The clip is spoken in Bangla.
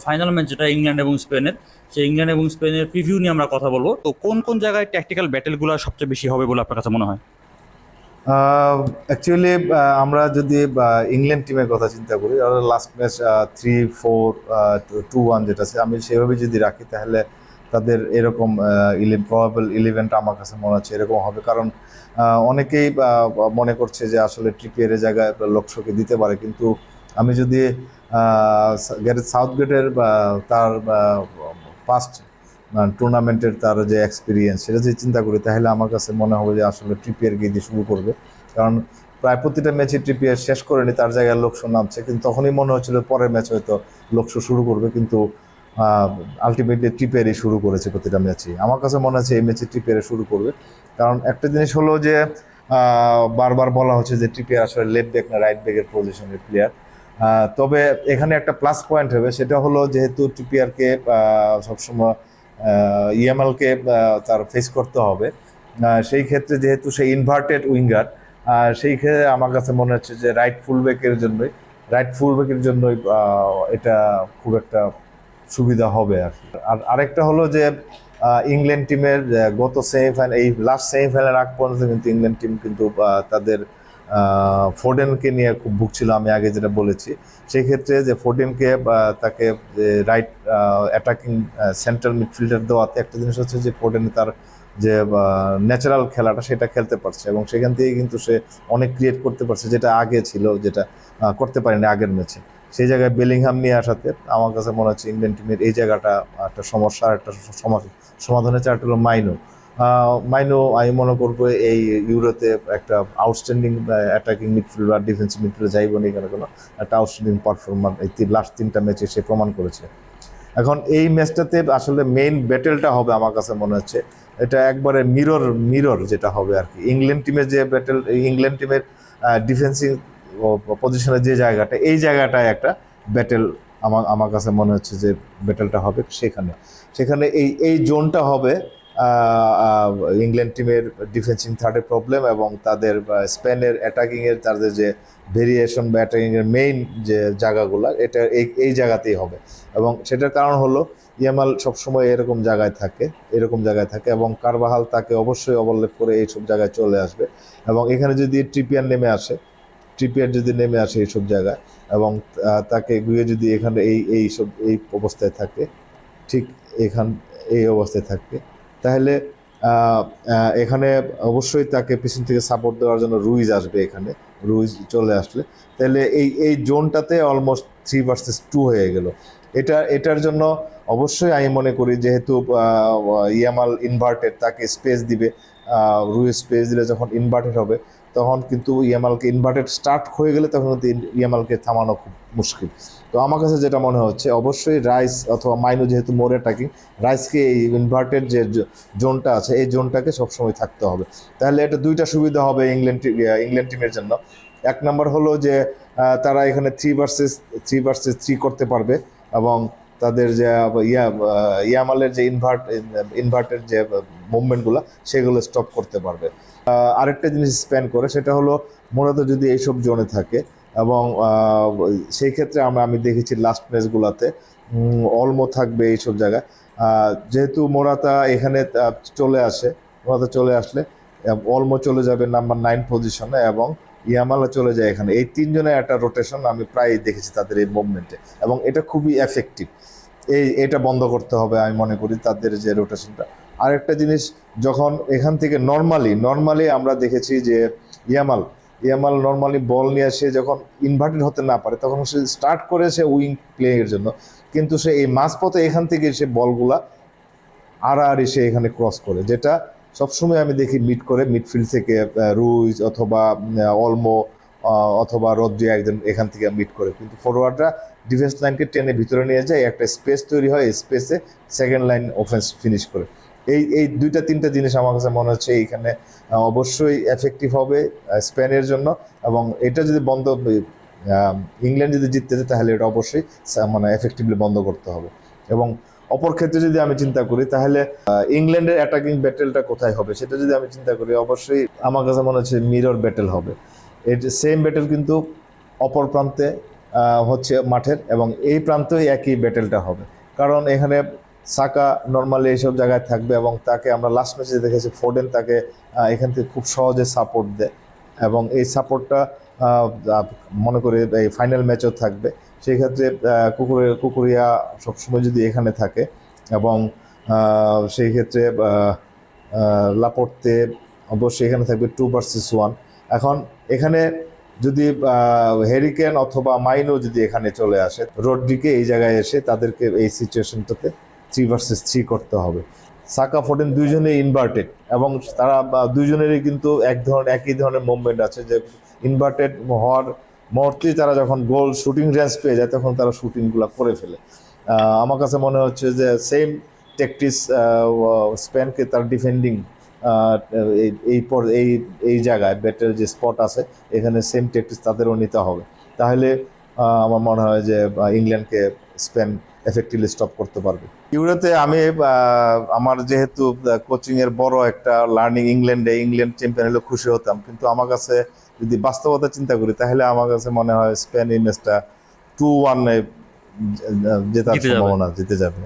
ফাইনাল ম্যাচ যেটা ইংল্যান্ড এবং স্পেনের, সেই ইংল্যান্ড এবং স্পেনের প্রিভিউ নিয়ে আমরা কথা বলবো। তো কোন কোন জায়গায় ট্যাকটিক্যাল ব্যাটেলগুলো সবচেয়ে বেশি হবে বলে আপনার কাছে মনে হয়? অ্যাকচুয়ালি আমরা যদি ইংল্যান্ড টিমের কথা চিন্তা করি, লাস্ট ম্যাচ 3-4-2-1 যেটা আছে, আমি সেভাবে যদি রাখি তাহলে তাদের এরকম প্রবাবল ইলেভেনটা আমার কাছে মনে হচ্ছে এরকম হবে। কারণ অনেকেই মনে করছে যে আসলে ট্রিপিয়ারের জায়গায় লক্ষ্যকে দিতে পারে, কিন্তু আমি যদি গ্যারেথ সাউথগেটের তার পাস্ট টুর্নামেন্টের তার যে এক্সপিরিয়েন্স সেটা যদি চিন্তা করি, তাহলে আমার কাছে মনে হবে যে আসলে ট্রিপিয়ারকে দিয়ে শুরু করবে। কারণ প্রায় প্রতিটা ম্যাচে ট্রিপিয়ার শেষ করেনি, তার জায়গায় লক্ষ্য নামছে, কিন্তু তখনই মনে হচ্ছিল পরের ম্যাচ হয়তো লক্ষ্য শুরু করবে, কিন্তু আলটিমেটলি ট্রিপিয়ারই শুরু করেছে প্রতিটা ম্যাচে। আমার কাছে মনে হচ্ছে এই ম্যাচে ট্রিপিয়ারে শুরু করবে। কারণ একটা জিনিস হলো যে বারবার বলা হচ্ছে যে ট্রিপিয়ার আসলে লেফট ব্যাক না রাইট ব্যাকের পজিশনের প্লেয়ার। তবে এখানে একটা প্লাস পয়েন্ট হবে, সেটা হলো যেহেতু ট্রিপিয়ারকে সবসময় ইএমএলকে তার ফেস করতে হবে, সেই ক্ষেত্রে যেহেতু সে ইনভার্টেড উইঙ্গার, সেই ক্ষেত্রে আমার কাছে মনে হচ্ছে যে রাইট ফুলব্যাকের জন্যই এটা খুব একটা সুবিধা হবে আর কি। আর আরেকটা হলো যে ইংল্যান্ড টিমের গত সেমিফাইনাল, এই লাস্ট সেমিফাইনাল আগ পর্যন্ত কিন্তু ইংল্যান্ড টিম কিন্তু তাদের ফোর্ডেনকে নিয়ে খুব ভুগছিল, আমি আগে যেটা বলেছি। সেই ক্ষেত্রে যে ফোর্ডেনকে তাকে রাইট অ্যাটাকিং সেন্ট্রাল মিডফিল্ডার দেওয়াতে একটা জিনিস হচ্ছে যে ফোর্ডেন তার যে ন্যাচারাল খেলাটা সেটা খেলতে পারছে, এবং সেখান থেকে কিন্তু সে অনেক ক্রিয়েট করতে পারছে, যেটা আগে ছিল, যেটা করতে পারেনি আগের ম্যাচে। সেই জায়গায় বেলিংহাম নিয়ে আসাতে আমার কাছে মনে হচ্ছে ইন্ডিয়ান টিমের এই জায়গাটা একটা সমস্যা, একটা সমাধানের চারটা হলো মাইনো আমি মনে করবো এই ইউরোতে একটা আউটস্ট্যান্ডিং অ্যাটাকিং মিডফিল্ড বা ডিফেন্সিভ মিডফিল্ডে যাইব না কেন একটা আউটস্ট্যান্ডিং পারফরমার এই লাস্ট 3টা ম্যাচে সে প্রমাণ করেছে। এখন এই ম্যাচটাতে আসলে মেইন ব্যাটেলটা হবে আমার কাছে মনে হচ্ছে এটা একবারে মিরর যেটা হবে আর কি। ইংল্যান্ড টিমের যে ব্যাটেল, ইংল্যান্ড টিমের ডিফেন্সিভ পজিশনের যে জায়গাটা, এই জায়গাটায় একটা ব্যাটেল আমার কাছে মনে হচ্ছে যে ব্যাটেলটা হবে সেখানে। সেখানে এই জোনটা হবে ইংল্যান্ড টিমের ডিফেন্সিং থার্ডের প্রবলেম, এবং তাদের স্পেনের অ্যাটাকিংয়ের তাদের যে ভেরিয়েশন বা অ্যাটাকিংয়ের মেইন যে জায়গাগুলো, এটা এই জায়গাতেই হবে। এবং সেটার কারণ হলো ইয়ামাল সবসময় এরকম জায়গায় থাকে এবং কারবাহাল তাকে অবশ্যই ওভারল্যাপ করে এইসব জায়গায় চলে আসবে। এবং এখানে যদি ট্রিপিয়ার যদি নেমে আসে এইসব জায়গায়, এবং তাকে গুয়ে যদি এখানে এই অবস্থায় থাকে, ঠিক এই অবস্থায় থাকবে, তাহলে এখানে অবশ্যই তাকে পিছন থেকে সাপোর্ট দেওয়ার জন্য রুইজ আসবে। এখানে রুইজ চলে আসলে তাহলে এই জোনটাতে অলমোস্ট 3 ভার্সেস 2 হয়ে গেল। এটার জন্য অবশ্যই আমি মনে করি যেহেতু ইয়ামাল ইনভার্টেড, তাকে স্পেস দিবে। রুইজ স্পেস দিলে যখন ইনভার্টেড হবে, তখন কিন্তু ইয়ামালকে ইনভার্টেড স্টার্ট হয়ে গেলে তখন কিন্তু ইয়ামালকে থামানো খুব মুশকিল। তো আমার কাছে যেটা মনে হচ্ছে অবশ্যই রাইস অথবা মাইনো, যেহেতু মোর অ্যাটাকিং, রাইসকে এই ইনভার্টেড যে জোনটা আছে এই জোনটাকে সবসময় থাকতে হবে। তাহলে এটা দুইটা সুবিধা হবে ইংল্যান্ড টিমের জন্য। এক নম্বর হলো যে তারা এখানে 3 ভার্সেস 3 করতে পারবে, এবং তাদের যে ইয়ামালের যে ইনভার্টেড যে মুভমেন্টগুলো সেগুলো স্টপ করতে পারবে। আরেকটা জিনিস স্প্যান করে, সেটা হলো মোরাতা যদি এইসব জোনে থাকে, এবং সেই ক্ষেত্রে আমি দেখেছি লাস্ট ম্যাচগুলোতে অলমো থাকবে এইসব জায়গায়। যেহেতু মোরাতা এখানে মোরাতা চলে আসলে অলমো চলে যাবে নাম্বার 9 পজিশনে, এবং ইয়ামালা চলে যায় এখানে। এই 3জনের একটা রোটেশন আমি প্রায় দেখেছি তাদের এই মুভমেন্টে, এবং এটা খুবই এফেক্টিভ। এটা বন্ধ করতে হবে আমি মনে করি, তাদের যে রোটেশনটা। আরেকটা জিনিস, যখন এখান থেকে নর্মালি আমরা দেখেছি যে ইয়ামাল নর্মালি বল নিয়ে সে যখন ইনভার্টেড হতে না পারে, তখন সে স্টার্ট করে সে উইং প্লেয়ের জন্য, কিন্তু সে এই মাঝপথে এখান থেকে সে বলগুলা আড়াআড়ি সে এখানে ক্রস করে, যেটা সবসময় আমি দেখি মিডফিল্ড থেকে রুইজ অথবা অলমো অথবা রদ্রি একজন এখান থেকে মিড করে, কিন্তু ফরওয়ার্ডরা ডিফেন্স লাইনকে টেনে ভিতরে নিয়ে যায়, একটা স্পেস তৈরি হয়, এই স্পেসে সেকেন্ড লাইন অফেন্স ফিনিশ করে। এই 2-3টা জিনিস আমার কাছে মনে হচ্ছে এইখানে অবশ্যই এফেক্টিভ হবে স্পেনের জন্য। এবং এটা যদি ইংল্যান্ড যদি জিততে চায়, তাহলে এটা অবশ্যই মানে এফেক্টিভলি বন্ধ করতে হবে। এবং অপর ক্ষেত্রে যদি আমি চিন্তা করি, তাহলে ইংল্যান্ডের অ্যাটাকিং ব্যাটেলটা কোথায় হবে সেটা যদি আমি চিন্তা করি, অবশ্যই আমার কাছে মনে হচ্ছে মিরর ব্যাটেল হবে। সেম ব্যাটেল কিন্তু অপর প্রান্তে হচ্ছে মাঠের, এবং এই প্রান্তেই একই ব্যাটেলটা হবে। কারণ এখানে সাকা নর্মালি এইসব জায়গায় থাকবে, এবং তাকে আমরা লাস্ট ম্যাচে দেখেছি ফোডেন তাকে এখান থেকে খুব সহজে সাপোর্ট দেয়, এবং এই সাপোর্টটা মনে করি এই ফাইনাল ম্যাচও থাকবে। সেই ক্ষেত্রে কুকুরিয়া সবসময় যদি এখানে থাকে, এবং সেই ক্ষেত্রে লাপোর্তে অবশ্যই এখানে থাকবে 2 ভার্সেস 1। এখন এখানে যদি হ্যারিকেন অথবা মাইনো যদি এখানে চলে আসে, রড্রিকে এই জায়গায় এসে তাদেরকে এই সিচুয়েশনটাতে 3 ভার্সেস 3 করতে হবে। সাকা ফোডেন দুইজনেই ইনভার্টেড, এবং তারা দুইজনেরই কিন্তু একই ধরনের মুভমেন্ট আছে, যে ইনভার্টেড হওয়ার মুহূর্তেই তারা যখন গোল শুটিং রেঞ্জ পেয়ে যায় তখন তারা শুটিংগুলো করে ফেলে। আমার কাছে মনে হচ্ছে যে সেম ট্যাকটিক্স স্পেনকে তার ডিফেন্ডিং এই জায়গায় ব্যাটের যে স্পট আছে এখানে সেম ট্যাকটিক্স তাদেরও নিতে হবে। তাহলে আমার মনে হয় যে ইংল্যান্ডকে স্পেন এফেক্টিভলি স্টপ করতে পারবে। ইউরোতে আমি আমার যেহেতু কোচিংয়ের বড় একটা লার্নিং, ইংল্যান্ড চ্যাম্পিয়ন হলে খুশি হতাম, কিন্তু আমার কাছে যদি বাস্তবতা চিন্তা করি তাহলে আমার কাছে মনে হয় স্পেন এই ম্যাচটা 2-1 জেতার সম্ভাবনা, জিতে যাবে।